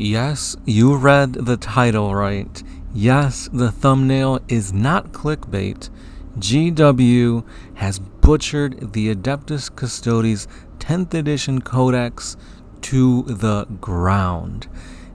Yes, you read the title right. Yes, the thumbnail is not clickbait. GW has butchered the Adeptus Custodes 10th edition codex to the ground.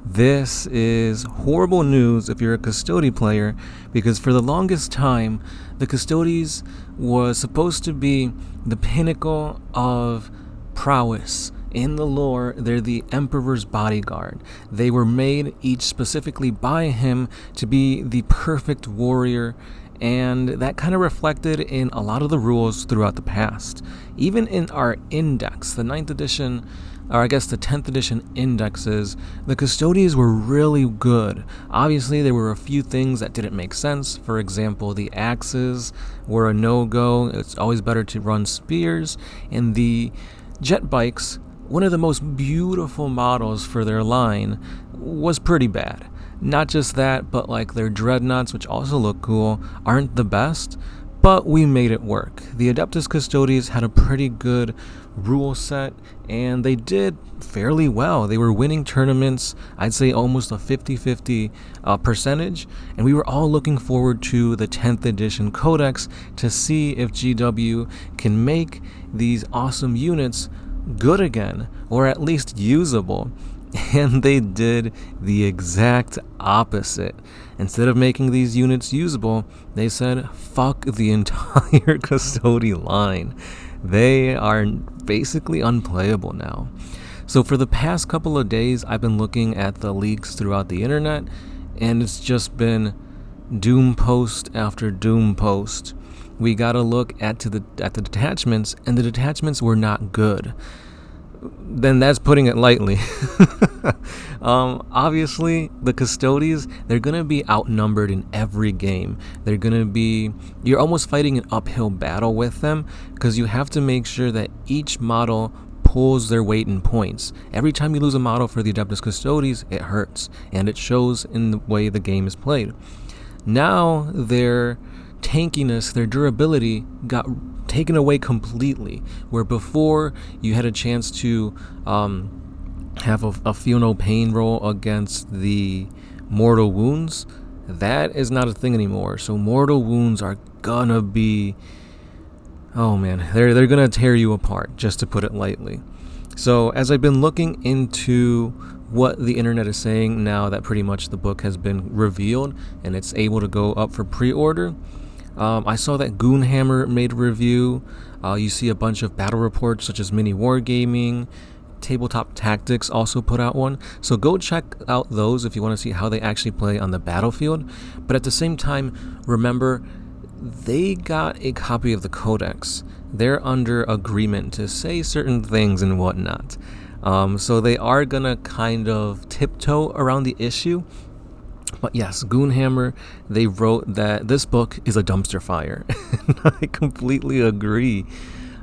This is horrible news if you're a Custodes player, because for the longest time, the Custodes was supposed to be the pinnacle of prowess. In the lore, they're the Emperor's bodyguard. They were made each specifically by him to be the perfect warrior, and that kind of reflected in a lot of the rules throughout the past. Even in our index, the 9th edition, or I guess the 10th edition indexes, the Custodes were really good. Obviously, there were a few things that didn't make sense. For example, the axes were a no-go. It's always better to run spears, and the jet bikes, one of the most beautiful models for their line, was pretty bad. Not just that, but like their dreadnoughts, which also look cool, aren't the best, but we made it work. The Adeptus Custodes had a pretty good rule set, and they did fairly well. They were winning tournaments, I'd say almost a 50-50 percentage, and we were all looking forward to the 10th edition codex to see if GW can make these awesome units good again, or at least usable. And they did the exact opposite. Instead of making these units usable, they said, fuck the entire Custodes line. They are basically unplayable now. So for the past couple of days, I've been looking at the leaks throughout the internet, and it's just been doom post after doom post. We got to look at the detachments, and the detachments were not good. Then that's putting it lightly. Obviously, the Custodes, they're going to be outnumbered in every game. You're almost fighting an uphill battle with them, because you have to make sure that each model pulls their weight in points. Every time you lose a model for the Adeptus Custodes, it hurts, and it shows in the way the game is played. Now, their tankiness, their durability got taken away completely, where before you had a chance to have a feel no pain roll against the mortal wounds. That is not a thing anymore. So mortal wounds are gonna be, oh man, they're gonna tear you apart, just to put it lightly. So as I've been looking into what the internet is saying now that pretty much the book has been revealed and it's able to go up for pre-order, I saw that Goonhammer made a review. You see a bunch of battle reports such as Mini Wargaming, Tabletop Tactics also put out one. So go check out those if you want to see how they actually play on the battlefield. But at the same time, remember, they got a copy of the Codex. They're under agreement to say certain things and whatnot. So they are going to kind of tiptoe around the issue. But yes, Goonhammer, they wrote that this book is a dumpster fire. And I completely agree.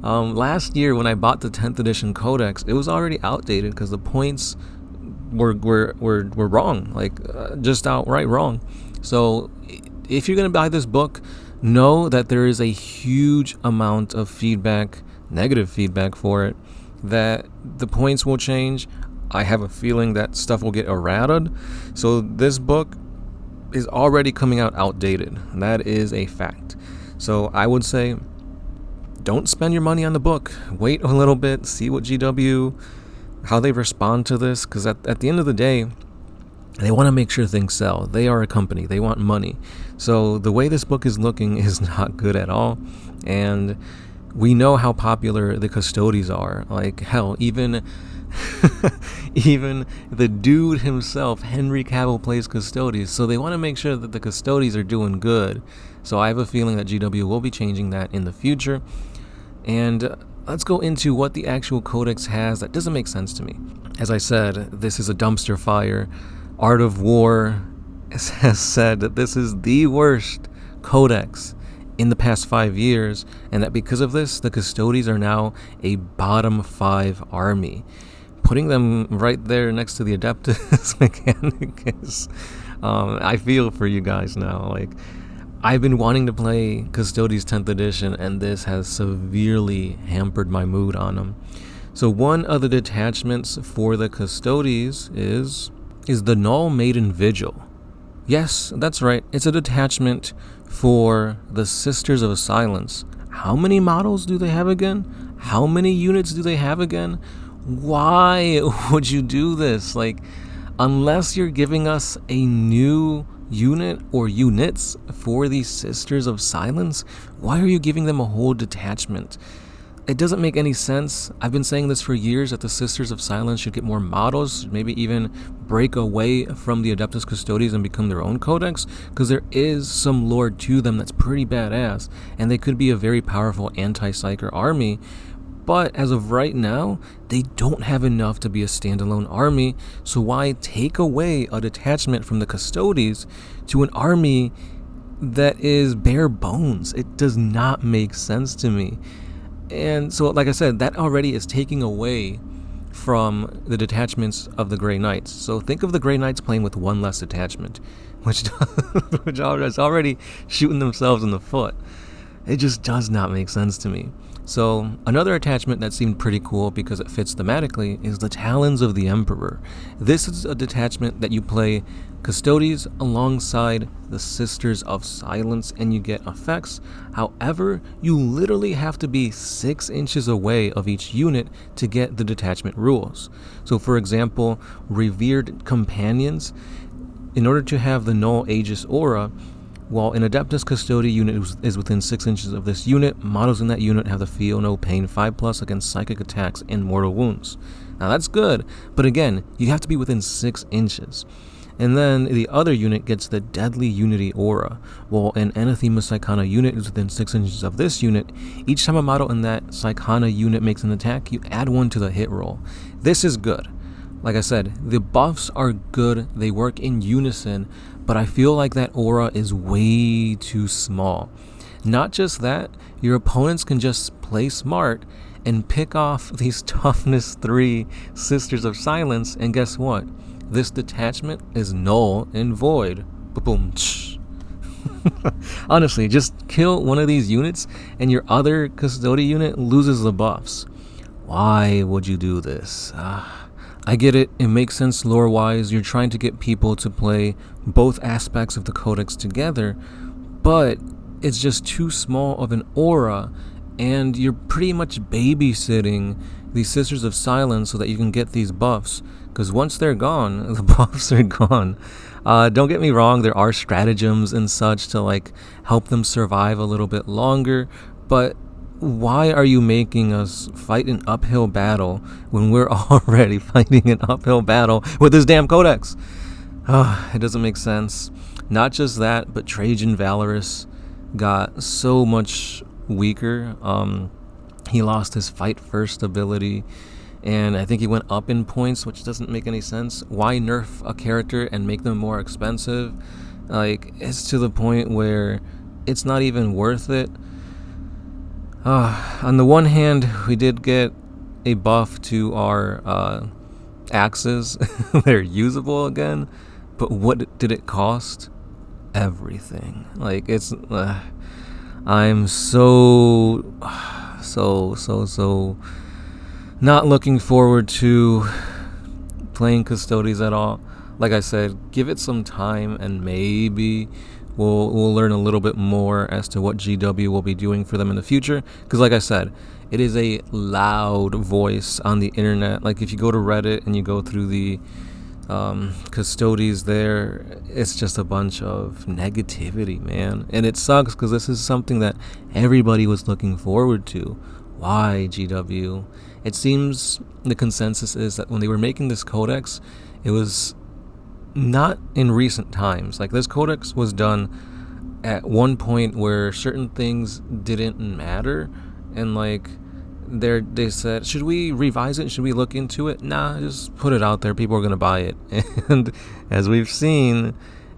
Last year when I bought the 10th edition codex, it was already outdated because the points were wrong, just outright wrong. So if you're going to buy this book, know that there is a huge amount of feedback, negative feedback for it, that the points will change. I have a feeling that stuff will get errated. So this book is already coming out outdated. That is a fact. So I would say, don't spend your money on the book. Wait a little bit, see what GW, how they respond to this. Because at the end of the day, they want to make sure things sell. They are a company. They want money. So the way this book is looking is not good at all. And we know how popular the Custodes are. Like, hell, even the dude himself, Henry Cavill, plays Custodes. So they want to make sure that the Custodes are doing good. So I have a feeling that GW will be changing that in the future. And let's go into what the actual codex has that doesn't make sense to me. As I said, this is a dumpster fire. Art of War has said that this is the worst codex in the past 5 years, and that because of this, the Custodes are now a bottom 5 army. Putting them right there next to the Adeptus Mechanicus, I feel for you guys now. Like, I've been wanting to play Custodes 10th edition, and this has severely hampered my mood on them. So one of the detachments for the Custodes is is the Null Maiden Vigil. Yes, that's right. It's a detachment for the Sisters of Silence. How many models do they have again? How many units do they have again? Why would you do this? Like, unless you're giving us a new unit or units for these Sisters of Silence, why are you giving them a whole detachment? It doesn't make any sense. I've been saying this for years, that the Sisters of Silence should get more models, maybe even break away from the Adeptus Custodes and become their own codex, because there is some lore to them that's pretty badass, and they could be a very powerful anti-psyker army. But as of right now, they don't have enough to be a standalone army, so why take away a detachment from the Custodes to an army that is bare bones? It does not make sense to me. And so, like I said, that already is taking away from the detachments of the Grey Knights. So think of the Grey Knights playing with one less detachment, which is already shooting themselves in the foot. It just does not make sense to me. So another attachment that seemed pretty cool because it fits thematically is the Talons of the Emperor. This is a detachment that you play Custodes alongside the Sisters of Silence and you get effects. However, you literally have to be 6 inches away of each unit to get the detachment rules. So for example, Revered Companions, in order to have the Null Aegis aura, while an Adeptus Custodes unit is within 6 inches of this unit, models in that unit have the Feel No Pain 5+ against psychic attacks and mortal wounds. Now that's good, but again, you have to be within 6 inches. And then the other unit gets the Deadly Unity aura. While an Anathema Psychana unit is within 6 inches of this unit, each time a model in that Psychana unit makes an attack, you add 1 to the hit roll. This is good. Like I said, the buffs are good, they work in unison, but I feel like that aura is way too small. Not just that, your opponents can just play smart and pick off these Toughness 3 Sisters of Silence, and guess what? This detachment is null and void. Boom. Honestly, just kill one of these units and your other Custode unit loses the buffs. Why would you do this? I get it, it makes sense lore-wise, you're trying to get people to play both aspects of the codex together, but it's just too small of an aura, and you're pretty much babysitting these Sisters of Silence so that you can get these buffs, because once they're gone, the buffs are gone. Don't get me wrong, there are stratagems and such to like help them survive a little bit longer, but why are you making us fight an uphill battle when we're already fighting an uphill battle with this damn codex? It doesn't make sense. Not just that, but Trajan Valorous got so much weaker. He lost his fight first ability, and I think he went up in points, which doesn't make any sense. Why nerf a character and make them more expensive? Like, it's to the point where it's not even worth it. On the one hand, we did get a buff to our axes. They're usable again, but what did it cost? Everything. Like, it's I'm so not looking forward to playing Custodes at all. Like I said, give it some time and maybe we'll learn a little bit more as to what GW will be doing for them in the future. Because like I said, it is a loud voice on the internet. Like if you go to Reddit and you go through the Custodes there, it's just a bunch of negativity, man. And it sucks because this is something that everybody was looking forward to. Why, GW? It seems the consensus is that when they were making this codex, it was not in recent times. Like this codex was done at one point where certain things didn't matter, and like they said, should we revise it? Should we look into it? Nah, just put it out there. People are gonna buy it. And as we've seen,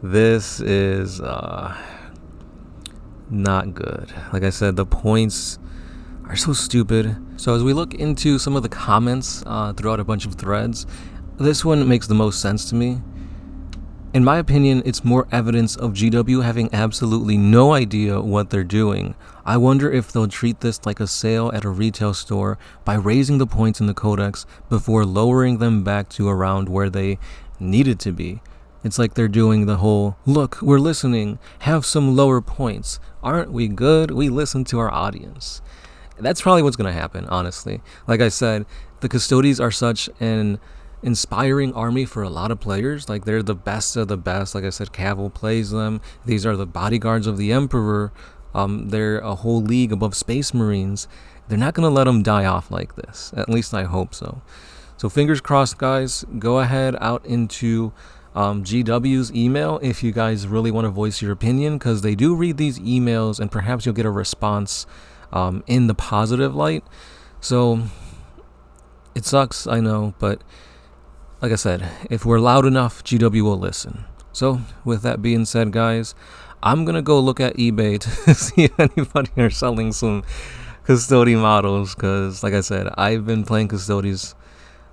this is not good. Like I said, the points are so stupid. So as we look into some of the comments throughout a bunch of threads, this one makes the most sense to me. In my opinion, it's more evidence of GW having absolutely no idea what they're doing. I wonder if they'll treat this like a sale at a retail store by raising the points in the codex before lowering them back to around where they needed to be. It's like they're doing the whole, look, we're listening, have some lower points. Aren't we good? We listen to our audience. That's probably what's going to happen, honestly. Like I said, the Custodes are such an inspiring army for a lot of players. Like, they're the best of the best. Like I said, Cavill plays them. These are the bodyguards of the Emperor. They're a whole league above Space Marines. They're not going to let them die off like this. At least I hope so. So fingers crossed, guys. Go ahead out into GW's email if you guys really want to voice your opinion, because they do read these emails and perhaps you'll get a response in the positive light. So it sucks, I know, but like I said, if we're loud enough, GW will listen. So with that being said, guys, I'm gonna go look at eBay to see if anybody are selling some Custode models, because like I said, I've been playing Custodes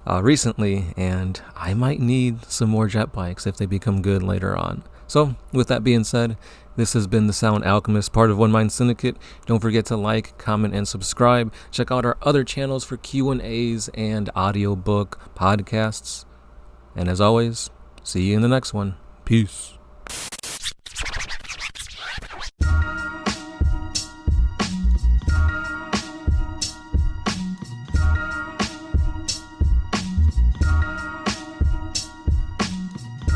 recently, and I might need some more jet bikes if they become good later on. So with that being said, this has been the Sound Alchemist, part of One Mind Syndicate. Don't forget to like, comment, and subscribe. Check out our other channels for Q&As and audiobook podcasts. And as always, see you in the next one. Peace.